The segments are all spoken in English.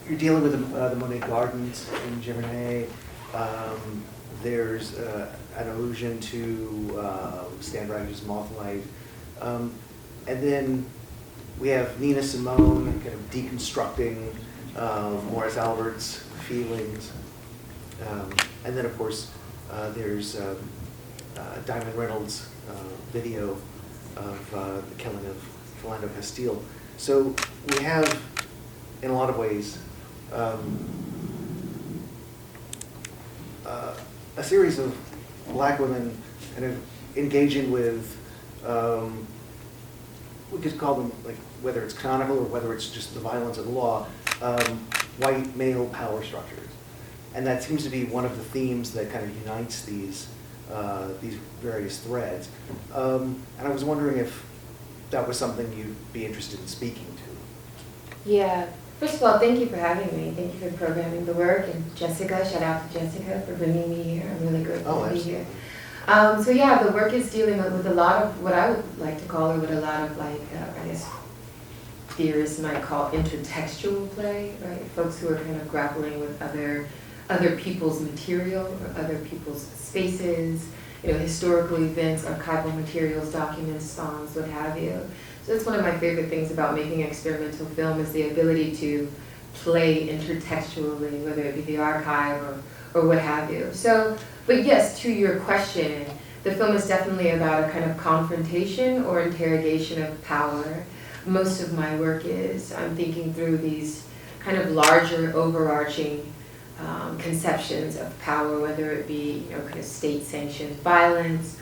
you're dealing with the Monet Gardens in Giverny. There's an allusion to Stan Brakhage Mothlight. And then we have Nina Simone kind of deconstructing Morris Albert's feelings. And then, of course, there's Diamond Reynolds' video of the killing of Philando Castile. So we have, in a lot of ways, a series of black women kind of engaging with, we could call them, like, whether it's canonical or whether it's just the violence of the law, white male power structures. And that seems to be one of the themes that kind of unites these various threads. And I was wondering if that was something you'd be interested in speaking to. Yeah. First of all, thank you for having me. Thank you for programming the work. And Jessica, shout out to Jessica for bringing me here. I'm really grateful to be here. So yeah, the work is dealing with a lot of what I would like to call, or what a lot of, like, I guess, theorists might call intertextual play, right? Folks who are kind of grappling with other people's material or other people's spaces, you know, historical events, archival materials, documents, songs, what have you. So that's one of my favorite things about making experimental film, is the ability to play intertextually, whether it be the archive or what have you. So, but yes, to your question, the film is definitely about a kind of confrontation or interrogation of power. Most of my work is, I'm thinking through these kind of larger, overarching conceptions of power, whether it be, you know, kind of state-sanctioned violence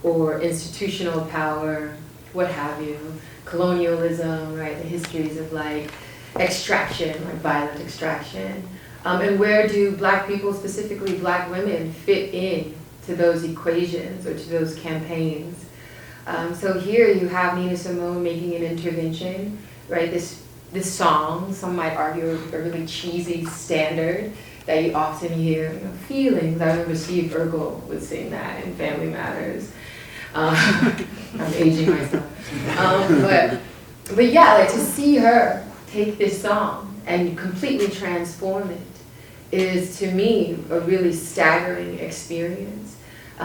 or institutional power, what have you, colonialism, right, the histories of, like, extraction, like violent extraction, and where do black people, specifically black women, fit in to those equations or to those campaigns. So here you have Nina Simone making an intervention, right, this song, some might argue a really cheesy standard that you often hear, you know, feelings. I remember Steve Urkel would sing that in Family Matters. I'm aging myself. But yeah, like, to see her take this song and completely transform it is, to me, a really staggering experience.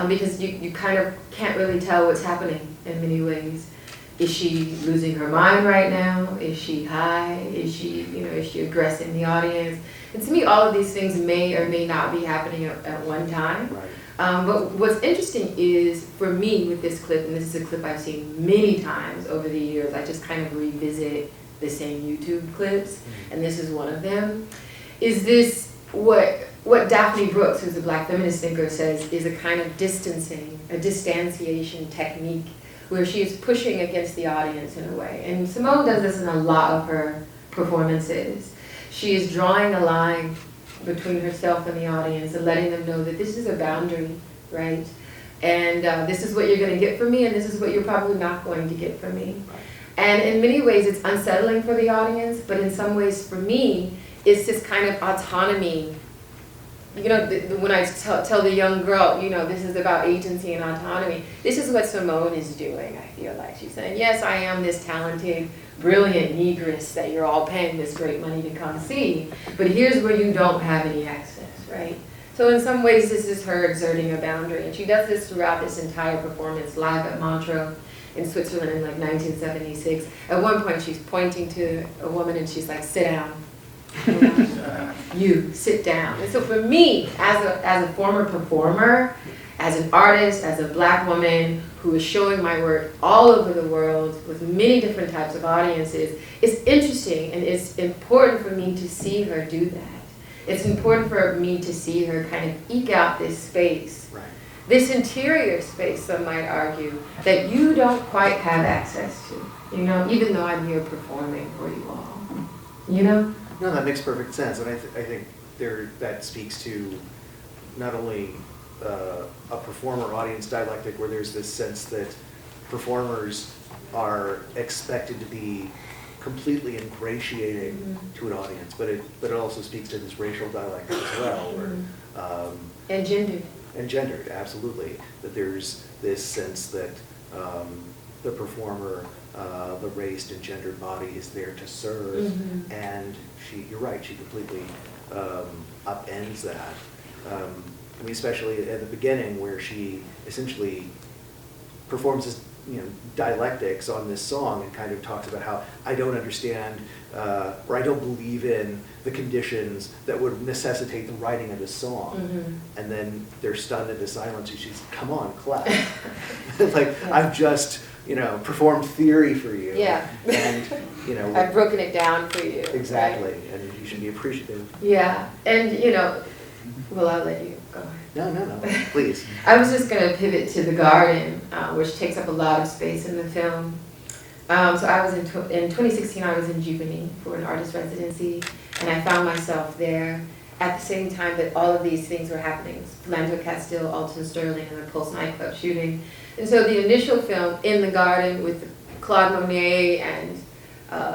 Because you kind of can't really tell what's happening in many ways. Is she losing her mind right now? Is she high? Is she, you know, is she aggressing the audience? And to me, all of these things may or may not be happening at one time. Right. But what's interesting is, for me, with this clip, and this is a clip I've seen many times over the years, I just kind of revisit the same YouTube clips, and this is one of them, is this, what Daphne Brooks, who's a black feminist thinker, says is a kind of distancing, a distanciation technique, where she is pushing against the audience in a way. And Simone does this in a lot of her performances. She is drawing a line between herself and the audience and letting them know that this is a boundary, right? And this is what you're going to get from me, and this is what you're probably not going to get from me. And in many ways, it's unsettling for the audience, but in some ways, for me, it's this kind of autonomy. You know, when I tell the young girl, you know, this is about agency and autonomy, this is what Simone is doing, I feel like. She's saying, yes, I am this talented, brilliant negress that you're all paying this great money to come see, but here's where you don't have any access, right? So in some ways, this is her exerting a boundary, and she does this throughout this entire performance, live at Montreux in Switzerland in, like, 1976. At one point, she's pointing to a woman, and she's like, sit down. You sit down. And so for me, as a former performer, as an artist, as a black woman who is showing my work all over the world with many different types of audiences, it's interesting and it's important for me to see her do that. It's important for me to see her kind of eke out this space, right, this interior space, some might argue, that you don't quite have access to, you know, even though I'm here performing for you all, you know? No, that makes perfect sense, and I think that speaks to not only a performer-audience dialectic, where there's this sense that performers are expected to be completely ingratiating to an audience, but it also speaks to this racial dialectic as well, where and gendered. And gendered, absolutely. That there's this sense that the performer, the raced and gendered body, is there to serve, and she you're right, she completely upends that. I mean, especially at the beginning where she essentially performs this, dialectics on this song and kind of talks about how I don't understand or I don't believe in the conditions that would necessitate the writing of this song. Mm-hmm. And then they're stunned into silence and she's, come on, clap. Like, yeah. I've just, performed theory for you. Yeah. And, I've broken it down for you. Exactly, right? and you should be appreciative. Yeah, and well, I'll let you go ahead. No, please. I was just going to pivot to the garden, which takes up a lot of space in the film. So I was in 2016, I was in Giverny for an artist residency, and I found myself there at the same time that all of these things were happening. Philando Castile, Alton Sterling, and the Pulse nightclub shooting. And so the initial film, In the Garden, with Claude Monet and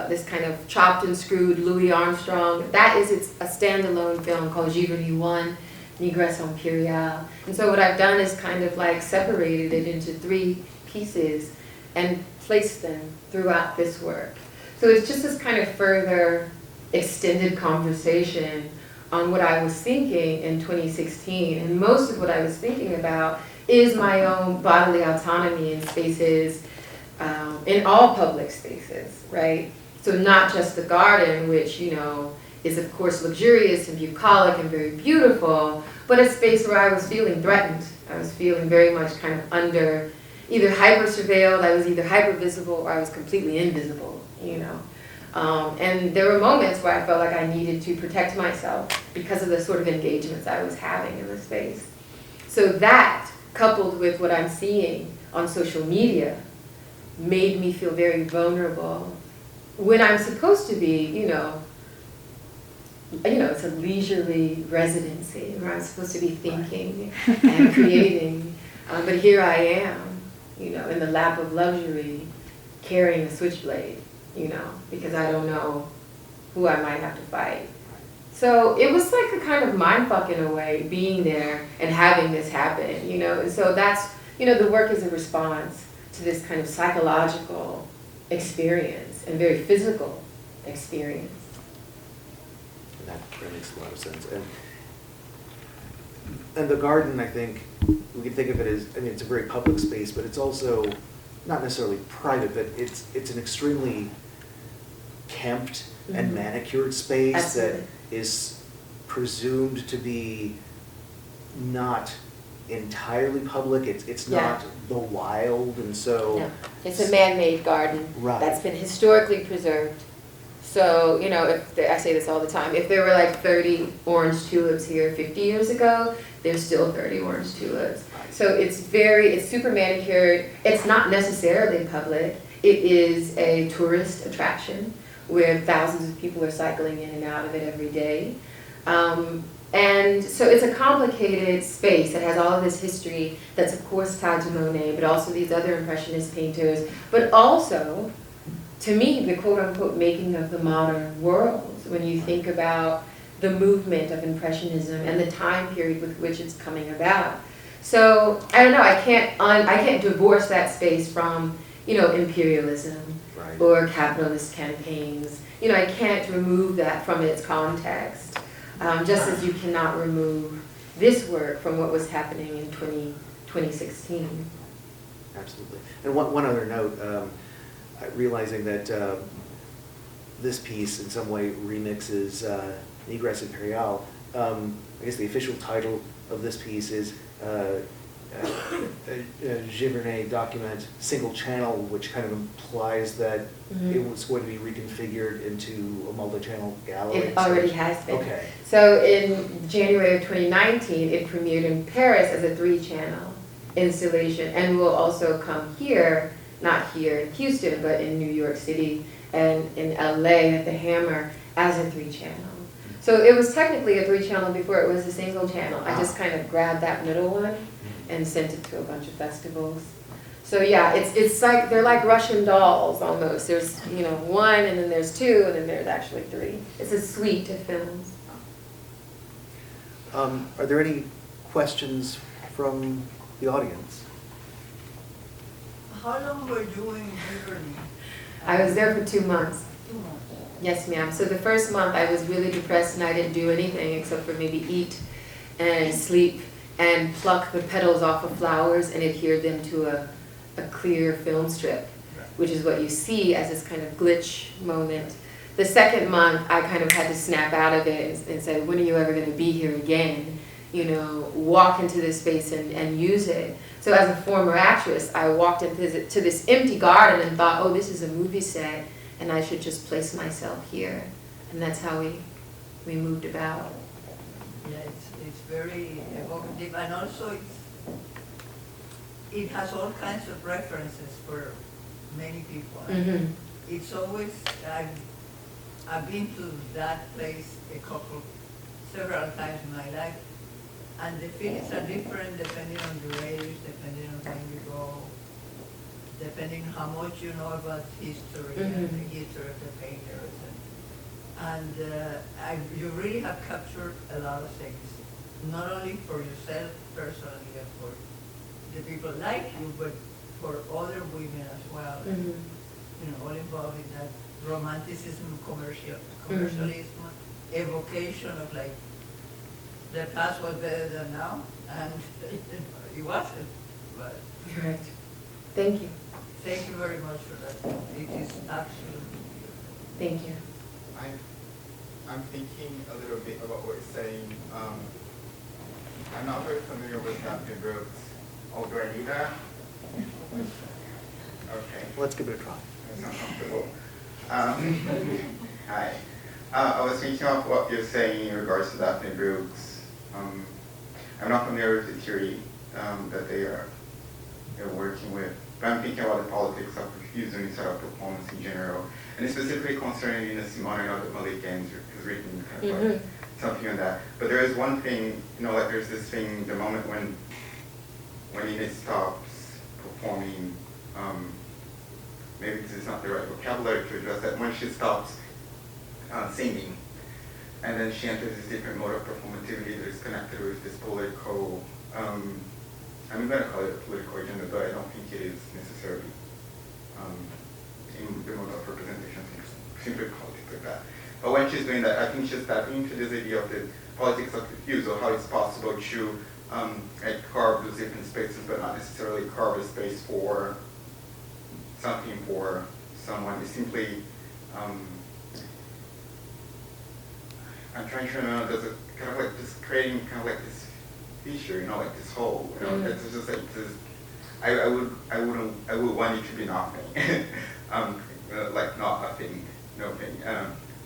this kind of chopped and screwed Louis Armstrong, it's a standalone film called Giverny 1, Negress Imperiale. And so what I've done is kind of like separated it into 3 pieces and placed them throughout this work. So it's just this kind of further extended conversation on what I was thinking in 2016. And most of what I was thinking about is my own bodily autonomy in spaces, in all public spaces, right? So not just the garden, which, is of course luxurious and bucolic and very beautiful, but a space where I was feeling threatened. I was feeling very much kind of under, either hyper-surveilled, I was either hyper-visible or I was completely invisible, And there were moments where I felt like I needed to protect myself because of the sort of engagements I was having in the space. So that, coupled with what I'm seeing on social media, made me feel very vulnerable when I'm supposed to be, it's a leisurely residency where I'm supposed to be thinking and creating. But here I am, in the lap of luxury, carrying a switchblade, because I don't know who I might have to fight. So it was like a kind of mindfuck in a way, being there and having this happen, And so that's, the work is a response to this kind of psychological experience and very physical experience. And that makes a lot of sense. And the garden, I think, we can think of it as, it's a very public space, but it's also not necessarily private, but it's an extremely kempt and manicured space. Absolutely. That is presumed to be not entirely public. It's not the wild, and so... No, it's a man-made garden. Right. That's been historically preserved. So, I say this all the time, if there were like 30 orange tulips here 50 years ago, there's still 30 orange tulips. So it's super manicured. It's not necessarily public. It is a tourist attraction where thousands of people are cycling in and out of it every day. And so it's a complicated space that has all of this history that's of course tied to Monet, but also these other Impressionist painters, but also, to me, the quote-unquote making of the modern world, when you think about the movement of Impressionism and the time period with which it's coming about. So, I don't know, I can't divorce that space from, imperialism, right, or capitalist campaigns. I can't remove that from its context. Just as you cannot remove this work from what was happening in 2016. Absolutely. And one other note, realizing that this piece in some way remixes Negress Imperiale, I guess the official title of this piece is Giverny Document Single Channel, which kind of implies that it was going to be reconfigured into a multi-channel gallery. It already has been. Okay. So in January of 2019, it premiered in Paris as a 3-channel installation, and will also come here, not here in Houston, but in New York City and in LA at the Hammer as a 3-channel. So it was technically a 3-channel before it was a single channel. I just kind of grabbed that middle one and sent it to a bunch of festivals. So yeah, it's like, they're like Russian dolls almost. There's, 1, and then there's 2, and then there's actually 3. It's a suite of films. Are there any questions from the audience? How long were you in Giverny? I was there for 2 months. 2 months. Yes, ma'am. So the first month I was really depressed and I didn't do anything except for maybe eat and sleep and pluck the petals off of flowers and adhere them to a clear film strip, which is what you see as this kind of glitch moment. The second month I kind of had to snap out of it and say, when are you ever going to be here again? You know, walk into this space and use it. So as a former actress, I walked into this empty garden and thought, oh, this is a movie set, and I should just place myself here. And that's how we moved about. Yeah, it's very evocative, and also it has all kinds of references for many people. Mm-hmm. It's always, I've been to that place several times in my life, and the feelings are different depending on the age, depending on when you go, depending how much you know about history and the history of the painters. And you really have captured a lot of things, not only for yourself personally and for the people like you, but for other women as well. Mm-hmm. You know, all involved in that romanticism, commercialism, evocation of like, the past was better than now, and it wasn't. But Right. Thank you. thank you very much for that. It is absolutely beautiful. Thank you. I'm thinking a little bit about what you're saying. I'm not very familiar with Daphne Brooks. Oh, do I need that? Okay. Let's give it a try. That's not comfortable. Hi. I was thinking of what you're saying in regards to Daphne Brooks. I'm not familiar with the theory that they're working with, but I'm thinking about the politics of refusal instead of performance in general, and specifically concerning Nina Simone. I know that Malik Gaines has written kind of like something on that. But there is one thing, you know, like there's this thing, the moment when Nina stops performing, maybe this is not the right vocabulary to address that, when she stops singing, and then she enters this different mode of performativity that is connected with this political, I'm going to call it a political agenda, but I don't think it is necessarily in the mode of representation, simply call it like that. But when she's doing that, I think she's tapping into this idea of the politics of refusal, how it's possible to carve those different spaces, but not necessarily carve a space for something for someone. It's simply, I'm trying to remember, there's a kind of like this creating kind of like this feature, you know, like this hole, you know, it's just like this, I would want it to be nothing, like not a thing, no thing,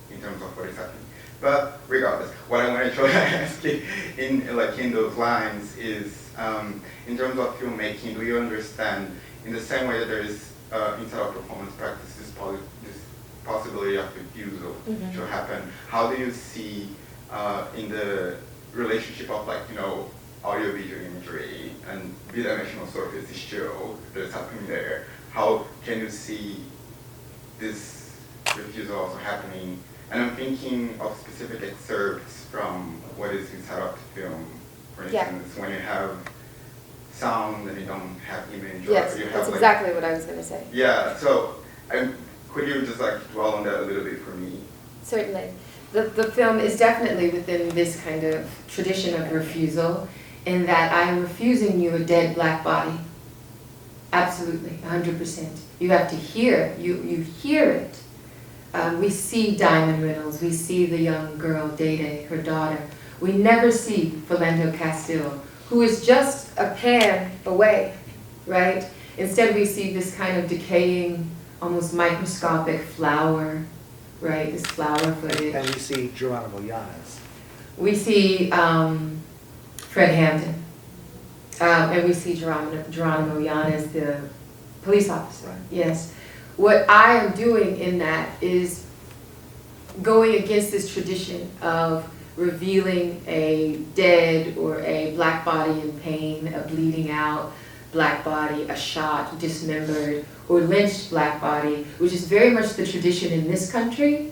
in terms of what is happening. But regardless, what I want to try to ask you in those lines is, in terms of filmmaking, do you understand, in the same way that there is inside of performance practice, this possibility of refusal to happen, how do you see in the relationship of like, you know, audio-visual imagery and three-dimensional surface show that's happening there, how can you see this refusal also happening? And I'm thinking of specific excerpts from what is inside of the film. For instance, when you have sound and you don't have image. Yes, or you have that's like, exactly what I was going to say. Yeah, so could you just like dwell on that a little bit for me? Certainly. The film is definitely within this kind of tradition of refusal, in that I am refusing you a dead black body. Absolutely, 100%. You have to hear, you hear it. We see Diamond Reynolds, we see the young girl, Day, her daughter. We never see Philando Castile, who is just a pan away, right? Instead we see this kind of decaying, almost microscopic flower, right? This flower footage. And we see Geronimo Yanez. We see Fred Hampton, and we see Geronimo Yanez, the police officer. Right. Yes. What I am doing in that is going against this tradition of revealing a dead or a black body in pain, a bleeding out black body, a shot, dismembered, or lynched black body, which is very much the tradition in this country.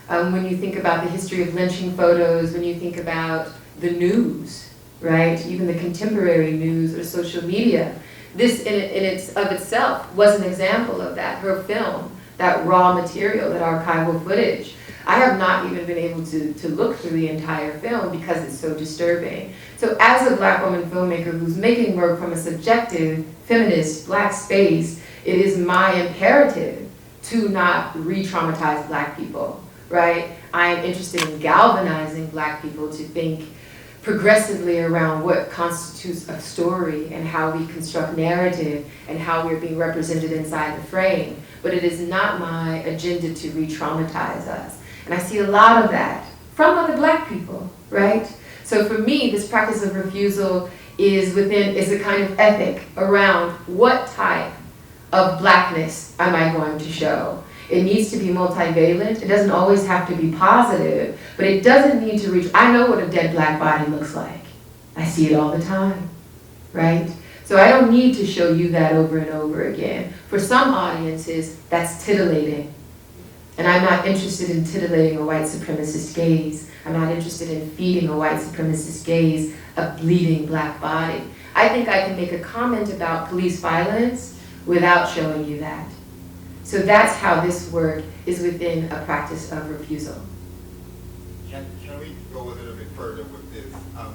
When you think about the history of lynching photos, when you think about the news, right? Even the contemporary news or social media. This in itself was an example of that. Her film, that raw material, that archival footage, I have not even been able to look through the entire film because it's so disturbing. So as a Black woman filmmaker who's making work from a subjective, feminist, Black space, it is my imperative to not re-traumatize Black people, right? I am interested in galvanizing Black people to think progressively around what constitutes a story and how we construct narrative and how we're being represented inside the frame. But it is not my agenda to re-traumatize us. And I see a lot of that from other Black people, right? So for me, this practice of refusal is a kind of ethic around what type of Blackness am I going to show. It needs to be multivalent. It doesn't always have to be positive, but it doesn't need to reach. I know what a dead Black body looks like. I see it all the time, right? So I don't need to show you that over and over again. For some audiences, that's titillating. And I'm not interested in titillating a white supremacist gaze. I'm not interested in feeding a white supremacist gaze a bleeding Black body. I think I can make a comment about police violence without showing you that. So that's how this work is within a practice of refusal. Can we go a little bit further with this?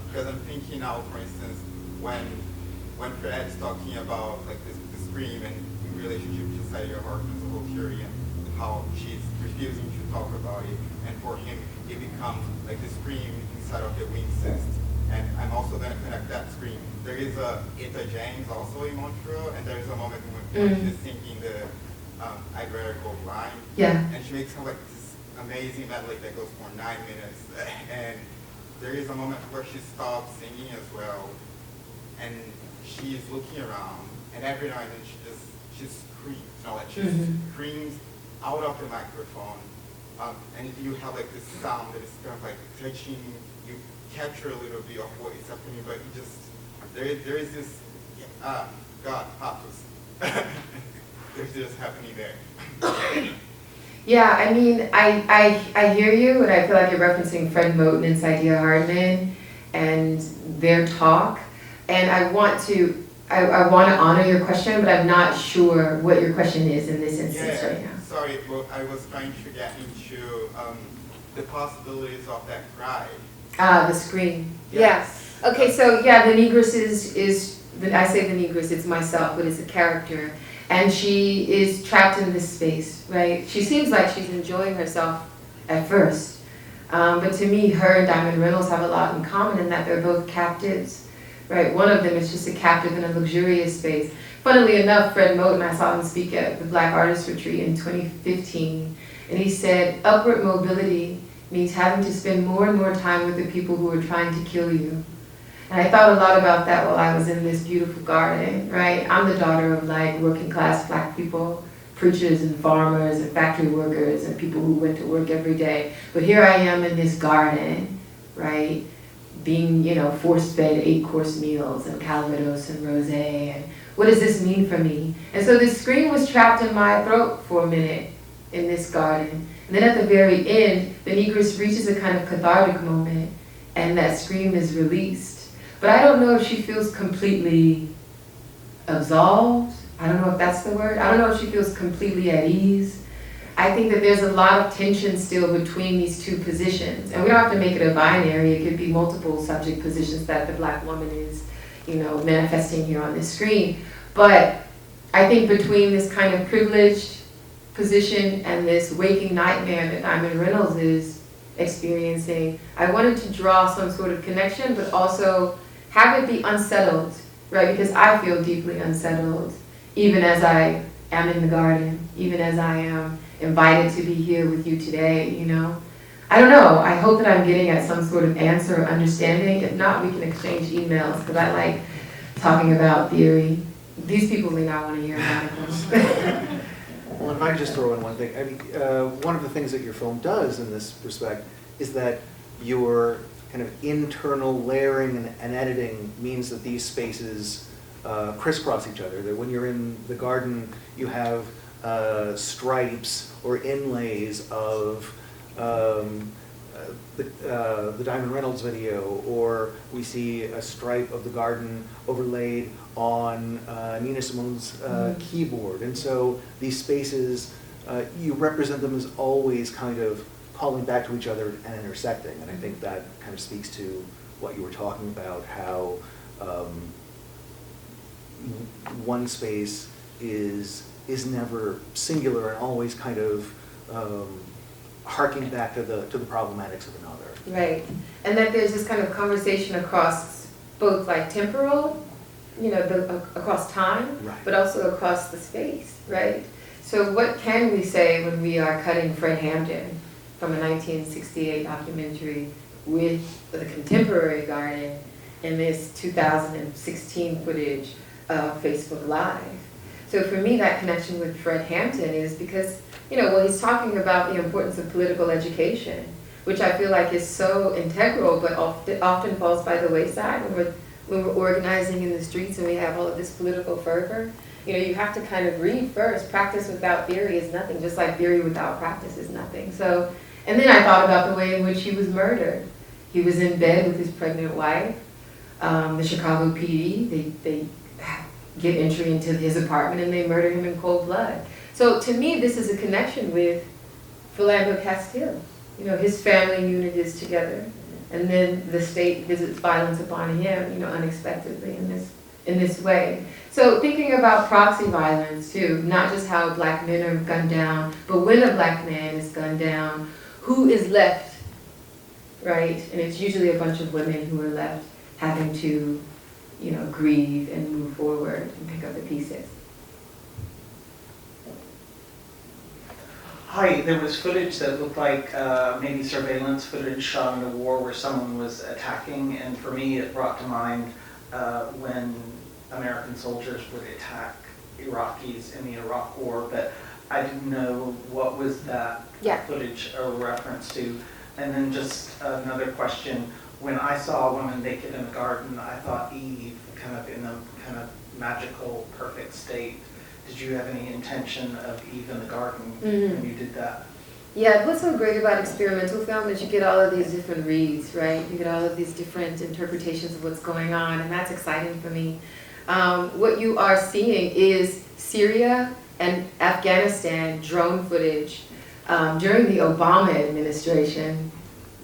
Because I'm thinking now, for instance, when Fred is talking about like the scream and in relationship to Saidiya Hartman's whole theory and how she's refusing to talk about it, and for him it becomes like the scream inside of the wing cyst. And I'm also going to connect that scream. There is a Ita James also in Montreal, and there's a moment when she's singing the I'd Rather Go Blind. Yeah. And she makes like this amazing medley that goes for 9 minutes. And there is a moment where she stops singing as well, and she's looking around, and every now and then she screams, like she screams out of the microphone, and you have like this sound that is kind of like touching, you capture a little bit of what is happening, but you just, there is this, God, pathos. There's just happening there. Yeah, I mean, I hear you, and I feel like you're referencing Fred Moten and Saidiya Hartman and their talk. And I want to honor your question, but I'm not sure what your question is in this instance right now. Sorry, well, I was trying to get into the possibilities of that cry. The scream. Yes. Yeah. Okay, so yeah, the negress I say the negress, it's myself, but it's a character. And she is trapped in this space, right? She seems like she's enjoying herself at first. But to me, her and Diamond Reynolds have a lot in common in that they're both captives, right? One of them is just a captive in a luxurious space. Funnily enough, Fred Moten, I saw him speak at the Black Artists Retreat in 2015, and he said, upward mobility means having to spend more and more time with the people who are trying to kill you. And I thought a lot about that while I was in this beautiful garden, right? I'm the daughter of like working class Black people, preachers and farmers and factory workers and people who went to work every day. But here I am in this garden, right? Being, force-fed 8-course meals and Calvados and rosé, and what does this mean for me? And so this scream was trapped in my throat for a minute in this garden. And then at the very end, the negress reaches a kind of cathartic moment, and that scream is released. But I don't know if she feels completely absolved. I don't know if that's the word. I don't know if she feels completely at ease. I think that there's a lot of tension still between these two positions. And we don't have to make it a binary. It could be multiple subject positions that the Black woman is, manifesting here on this screen. But I think between this kind of privileged position and this waking nightmare that Diamond Reynolds is experiencing, I wanted to draw some sort of connection, but also have it be unsettled, right? Because I feel deeply unsettled, even as I am in the garden, even as I am invited to be here with you today, I don't know. I hope that I'm getting at some sort of answer or understanding. If not, we can exchange emails, because I like talking about theory. These people may not want to hear about it. Well, if I could just throw in one thing. I mean, one of the things that your film does in this respect is that your kind of internal layering and editing means that these spaces crisscross each other. That when you're in the garden, you have stripes or inlays of the Diamond Reynolds video, or we see a stripe of the garden overlaid on Nina Simone's keyboard. And so these spaces, you represent them as always kind of calling back to each other and intersecting. And I think that kind of speaks to what you were talking about, how one space is never singular and always kind of harking back to the problematics of another. Right, and that there's this kind of conversation across both like temporal, across time, Right. but also across the space, right? So what can we say when we are cutting Fred Hampton from a 1968 documentary with the contemporary garden in this 2016 footage of Facebook Live? So for me, that connection with Fred Hampton is because, he's talking about the importance of political education, which I feel like is so integral, but often falls by the wayside when we're organizing in the streets and we have all of this political fervor. You have to kind of read first. Practice without theory is nothing, just like theory without practice is nothing. So, and then I thought about the way in which he was murdered. He was in bed with his pregnant wife. The Chicago PD, they get entry into his apartment and they murder him in cold blood. So to me, this is a connection with Philando Castile. His family unit is together, and then the state visits violence upon him, unexpectedly in this way. So thinking about proxy violence too, not just how black men are gunned down, but when a black man is gunned down, who is left, right? And it's usually a bunch of women who are left having to, grieve and move forward and pick up the pieces. Hi, there was footage that looked like maybe surveillance footage shot in a war where someone was attacking, and for me it brought to mind when American soldiers would attack Iraqis in the Iraq War, but I didn't know what was that footage a reference to. And then just another question, when I saw a woman naked in a garden, I thought Eve, kind of in a kind of magical, perfect state. Did you have any intention of Eve in the garden when you did that? Yeah, what's so great about experimental film is you get all of these different reads, right? You get all of these different interpretations of what's going on, and that's exciting for me. What you are seeing is Syria and Afghanistan drone footage during the Obama administration.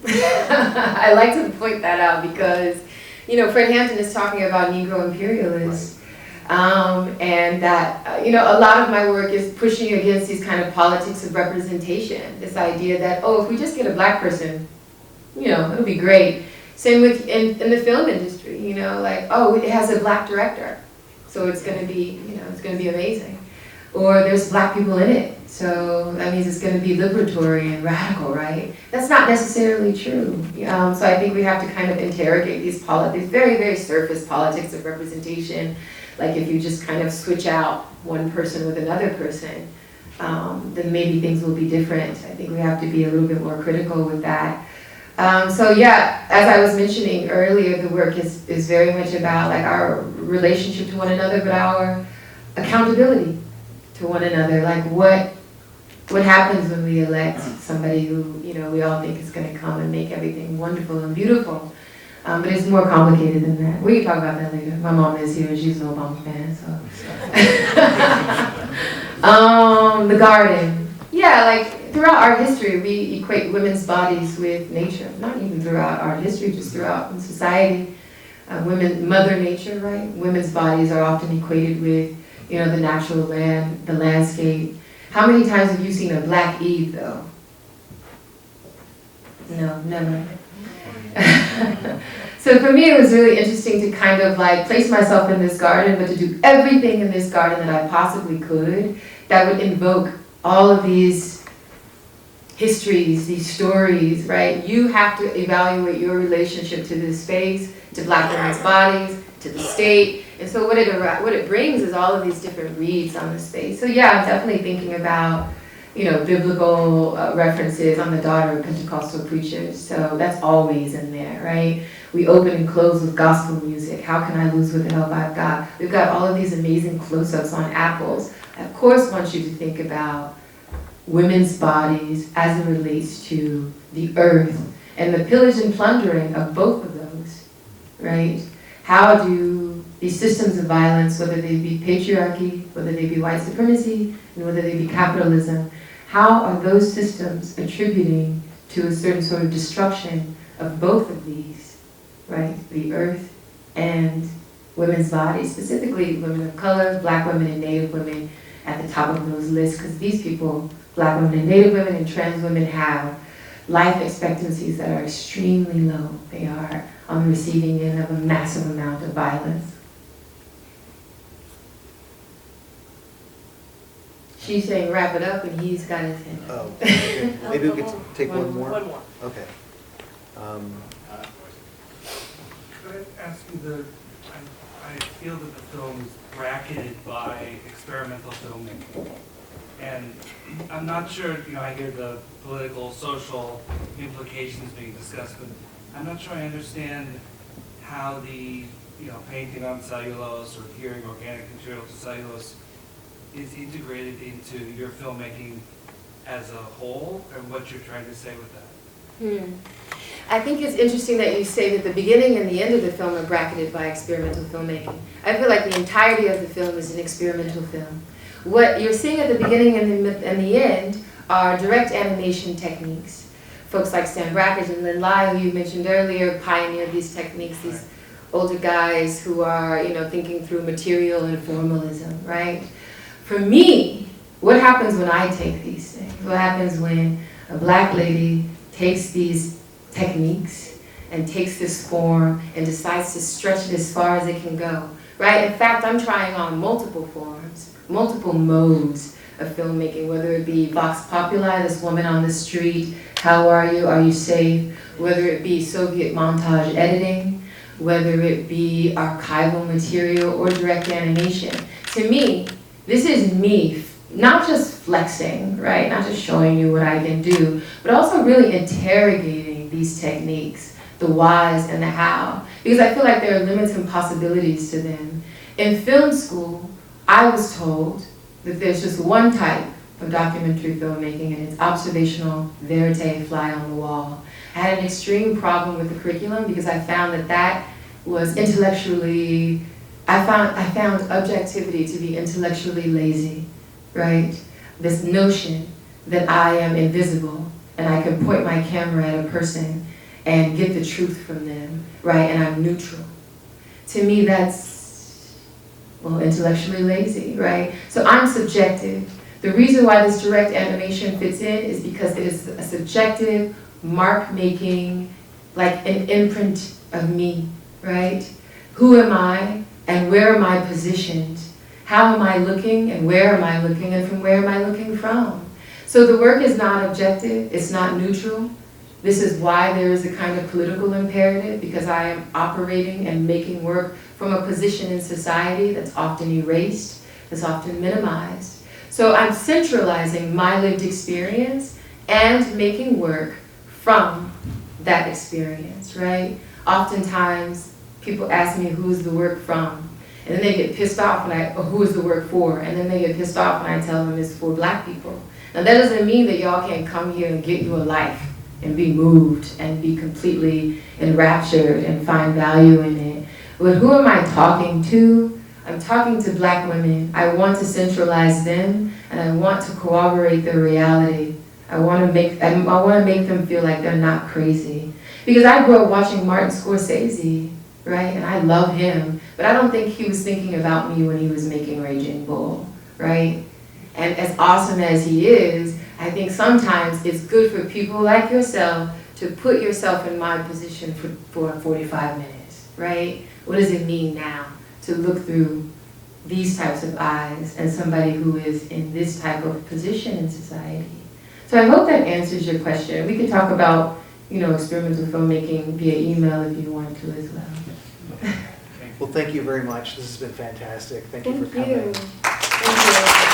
I like to point that out because, Fred Hampton is talking about Negro imperialists. And that, a lot of my work is pushing against these kind of politics of representation. This idea that, if we just get a black person, it'll be great. Same with in the film industry, it has a black director, so it's going to be, it's going to be amazing. Or there's black people in it, so that means it's going to be liberatory and radical, right? That's not necessarily true. So I think we have to kind of interrogate these very, very surface politics of representation. Like if you just kind of switch out one person with another person, then maybe things will be different. I think we have to be a little bit more critical with that. So yeah, as I was mentioning earlier, the work is very much about like our relationship to one another, but our accountability to one another. Like what happens when we elect somebody who, we all think is going to come and make everything wonderful and beautiful. But it's more complicated than that. We can talk about that later. My mom is here, she's an Obama fan, so. The garden. Yeah, like throughout art history, we equate women's bodies with nature. Not even throughout art history, just throughout in society. Mother nature, right? Women's bodies are often equated with, the natural land, the landscape. How many times have you seen a black Eve, though? No, never. So for me, it was really interesting to kind of like place myself in this garden, but to do everything in this garden that I possibly could that would invoke all of these histories, these stories, right? You have to evaluate your relationship to this space, to black women's bodies, to the state. And so what it brings is all of these different reads on the space. So yeah, I'm definitely thinking about biblical references. I'm the daughter of Pentecostal preachers, so that's always in there, right? We open and close with gospel music. How can I lose with the help I've got? We've got all of these amazing close-ups on apples. I, of course, want you to think about women's bodies as it relates to the earth and the pillage and plundering of both of those, right? How do these systems of violence, whether they be patriarchy, whether they be white supremacy, and whether they be capitalism, how are those systems attributing to a certain sort of destruction of both of these, right? The earth and women's bodies, specifically women of color, black women and Native women at the top of those lists, because these people, black women and Native women and trans women, have life expectancies that are extremely low. They are on the receiving end of a massive amount of violence. She's saying wrap it up, and he's got his hand up. Oh, okay. Maybe we could take one more? One more. Okay. Could I ask you I feel that the film is bracketed by experimental filmmaking. And I'm not sure, I hear the political, social implications being discussed, but I'm not sure I understand how the, painting on cellulose or adhering organic material to cellulose is integrated into your filmmaking as a whole, and what you're trying to say with that. I think it's interesting that you say that the beginning and the end of the film are bracketed by experimental filmmaking. I feel like the entirety of the film is an experimental film. What you're seeing at the beginning and the end are direct animation techniques. Folks like Stan Brakhage and Lynn Lai, who you mentioned earlier, pioneered these techniques, these older guys who are, thinking through material and formalism, right? For me, what happens when I take these things? What happens when a black lady takes these techniques and takes this form and decides to stretch it as far as it can go, right? In fact, I'm trying on multiple forms, multiple modes of filmmaking, whether it be vox populi, this woman on the street, how are you safe? Whether it be Soviet montage editing, whether it be archival material or direct animation. To me, this is me, not just flexing, right? Not just showing you what I can do, but also really interrogating these techniques, the whys and the how, because I feel like there are limits and possibilities to them. In film school, I was told that there's just one type of documentary filmmaking, and it's observational, verite, fly on the wall. I had an extreme problem with the curriculum because I found that was intellectually, I found objectivity to be intellectually lazy, right? This notion that I am invisible and I can point my camera at a person and get the truth from them, right? And I'm neutral. To me, that's, intellectually lazy, right? So I'm subjective. The reason why this direct animation fits in is because it is a subjective, mark-making, like an imprint of me, right? Who am I and where am I positioned? How am I looking and where am I looking and from where am I looking from? So the work is not objective, it's not neutral. This is why there is a kind of political imperative, because I am operating and making work from a position in society that's often erased, that's often minimized. So I'm centralizing my lived experience and making work from that experience, right? Oftentimes, people ask me, who's the work from? And then they get pissed off when who is the work for? And then they get pissed off when I tell them it's for black people. Now that doesn't mean that y'all can't come here and get you a life and be moved and be completely enraptured and find value in it. But who am I talking to? I'm talking to black women. I want to centralize them and I want to corroborate their reality. I want to make them feel like they're not crazy. Because I grew up watching Martin Scorsese, right? And I love him, but I don't think he was thinking about me when he was making Raging Bull, right? And as awesome as he is, I think sometimes it's good for people like yourself to put yourself in my position for 45 minutes, right? What does it mean now to look through these types of eyes and somebody who is in this type of position in society? So I hope that answers your question. We could talk about, experimental filmmaking via email if you want to as well. Well, thank you very much. This has been fantastic. Thank you for coming. Thank you.